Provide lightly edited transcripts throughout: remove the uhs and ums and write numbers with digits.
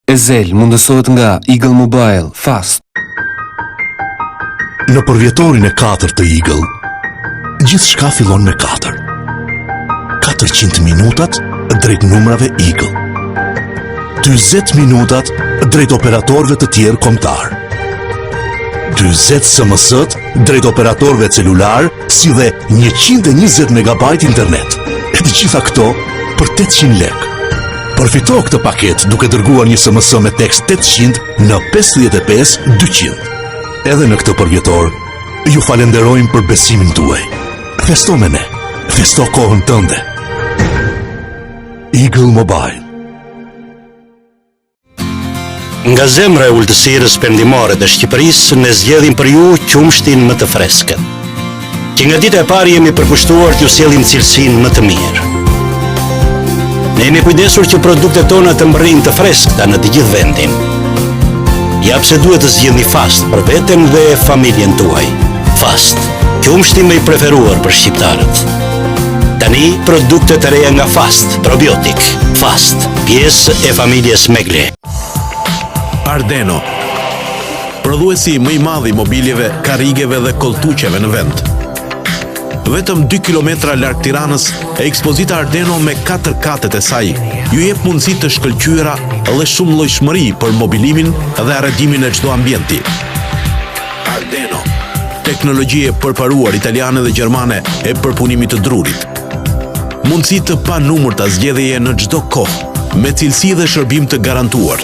Ezel mundësohet nga Eagle Mobile Fast. Në përvjetorin e 4 të Eagle, gjithë shka fillon me 4. 400 minutat drejt numrave Eagle. 40 minutat drejt operatorëve të tjerë kombëtar. 40 SMS drejt operatorëve celular, si dhe 120 MB internet. E të gjitha këto për 800 lekë. Përfito këtë paket duke dërguar një SMS me tekst 800 në 55 200. Edhe në këtë përvjetor, ju falenderojmë për besimin tuaj. Festo me ne, festo kohën tënde. Eagle Mobile. Nga zemra e ultësirës perëndimore të Shqipërisë, ne zgjedhim për ju qumshtin më të freskët. Që nga dita e parë jemi përkushtuar t'ju sjellim cilësinë më të mirë. Ne jemi kujdesur që produktet tona të mbërrijnë të freskëta në të gjithë vendin. Ja pse duhet të zgjidhni Fast për veten dhe familjen tuaj. Fast, qumshti më i preferuar për shqiptarët. Tani, produktet e reja nga Fast, probiotik. Fast, pjesë e familjes Megle. Ardeno, prodhuesi më i madh i mobiljeve, karrigeve dhe koltuqeve në vend. Vetëm 2 kilometra larg Tiranës, ekspozita Ardeno me 4 katet e saj ju jep mundësi të shkëlqyera dhe shumë llojshmëri për mobilimin dhe arredimin e çdo ambienti. Ardeno, teknologji e përparuar italiane dhe gjermane e përpunimit të drurit. Mundësi të panumërta zgjedhjeje në çdo kohë, me cilësi dhe shërbim të garantuar.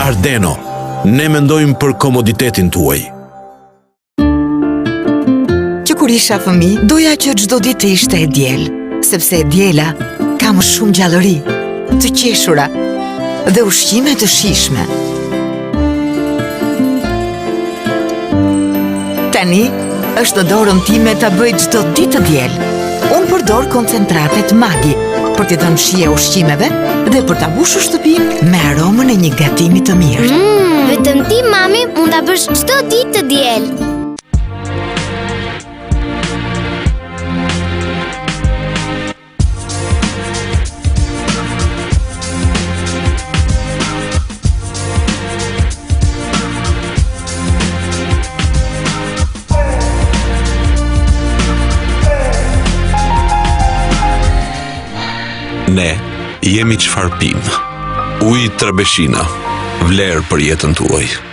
Ardeno, ne mendojmë për komoditetin tuaj. Kur isha fëmijë, doja që çdo ditë të ishte e diel, sepse diela ka më shumë gjallëri, të qeshura dhe ushqime të shijshme. Tani është në dorën time ta bëj çdo ditë të diel. Unë përdor koncentratet Maggi për t'i dhënë shije ushqimeve dhe për ta mbushur shtëpinë me aromën e një gatimi të mirë. Vetëm ti, mami, mund ta bësh çdo ditë të diel. Ne jemi çfarë pim. Ujë Trebeshina, vlerë për jetën tuaj.